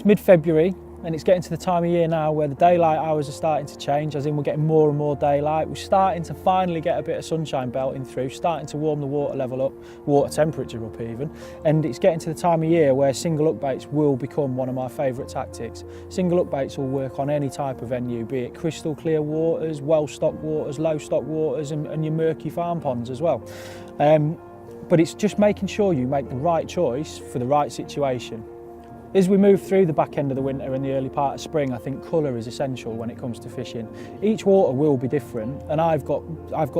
It's mid-February and it's getting to the time of year now where the daylight hours are starting to change, as in we're getting more and more daylight. We're starting to finally get a bit of sunshine belting through, starting to warm the water level up, water temperature up even, and it's getting to the time of year where single hook baits will become one of my favourite tactics. Single hook baits will work on any type of venue, be it crystal clear waters, well-stocked waters, low-stocked waters, and your murky farm ponds as well. But it's just making sure you make the right choice for the right situation. As we move through the back end of the winter and the early part of spring, I think colour is essential when it comes to fishing. Each water will be different, and I've got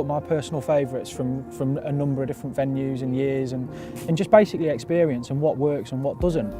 my personal favourites from a number of different venues and years, and just basically experience and what works and what doesn't.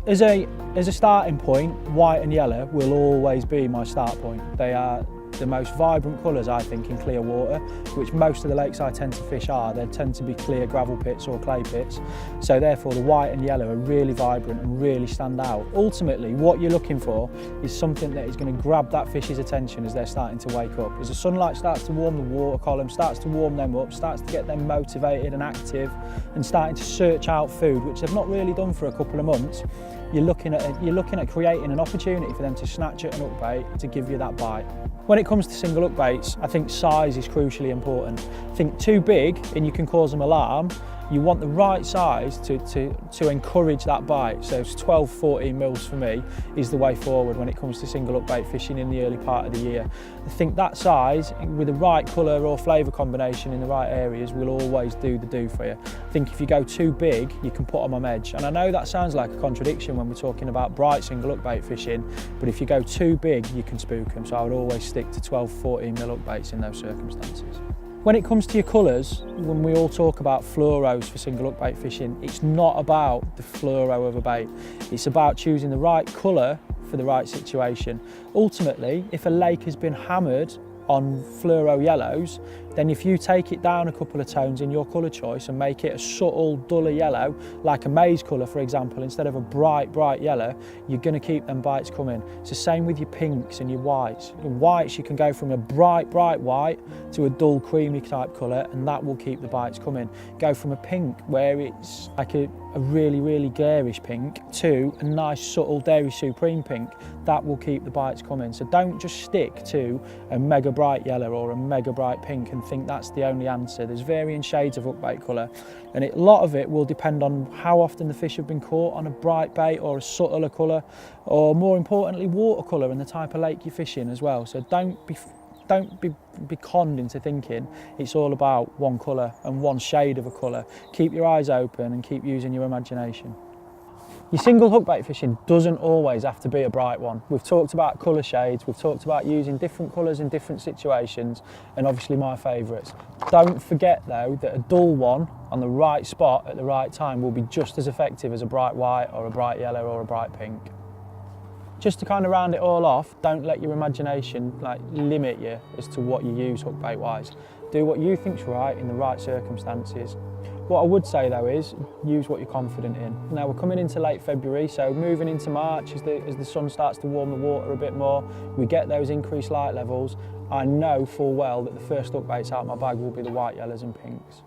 As a starting point, white and yellow will always be my start point. They are the most vibrant colours, I think, in clear water, which most of the lakes I tend to fish are. They tend to be clear gravel pits or clay pits, so therefore the white and yellow are really vibrant and really stand out. Ultimately, what you're looking for is something that is going to grab that fish's attention as they're starting to wake up. As the sunlight starts to warm the water column, starts to warm them up, starts to get them motivated and active and starting to search out food, which they've not really done for a couple of months, you're looking at creating an opportunity for them to snatch at an hook bait to give you that bite. When it comes to single hook baits, I think size is crucially important. I think too big and you can cause them alarm. You want the right size to encourage that bite. So 12, 14 mils for me is the way forward when it comes to single hook bait fishing in the early part of the year. I think that size with the right colour or flavour combination in the right areas will always do the do for you. I think if you go too big, you can put them on edge. And I know that sounds like a contradiction when we're talking about bright single hook bait fishing, but if you go too big, you can spook them. So I would always stick to 12, 14 mil hook baits in those circumstances. When it comes to your colours, when we all talk about fluoros for single hook bait fishing, it's not about the fluoro of a bait. It's about choosing the right colour for the right situation. Ultimately, if a lake has been hammered on fluoro yellows, then if you take it down a couple of tones in your colour choice and make it a subtle, duller yellow, like a maize colour for example, instead of a bright yellow, you're going to keep them bites coming. It's the same with your pinks and your whites. In whites you can go from a bright white to a dull creamy type colour, and that will keep the bites coming. Go from a pink where it's like a really garish pink to a nice subtle Dairy Supreme pink. That will keep the bites coming. So don't just stick to a mega bright yellow or a mega bright pink and think that's the only answer. There's varying shades of hookbait colour, and a lot of it will depend on how often the fish have been caught on a bright bait or a subtler colour, or more importantly water colour and the type of lake you're fishing as well. So don't be conned into thinking it's all about one colour and one shade of a colour. Keep your eyes open and keep using your imagination. Your single hookbait fishing doesn't always have to be a bright one. We've talked about colour shades, we've talked about using different colours in different situations, and obviously my favourites. Don't forget though that a dull one on the right spot at the right time will be just as effective as a bright white or a bright yellow or a bright pink. Just to kind of round it all off, don't let your imagination limit you as to what you use hookbait wise. Do what you think's right in the right circumstances. What I would say though is use what you're confident in. Now we're coming into late February, so moving into March as the sun starts to warm the water a bit more, we get those increased light levels. I know full well that the first hook baits out of my bag will be the white, yellows and pinks.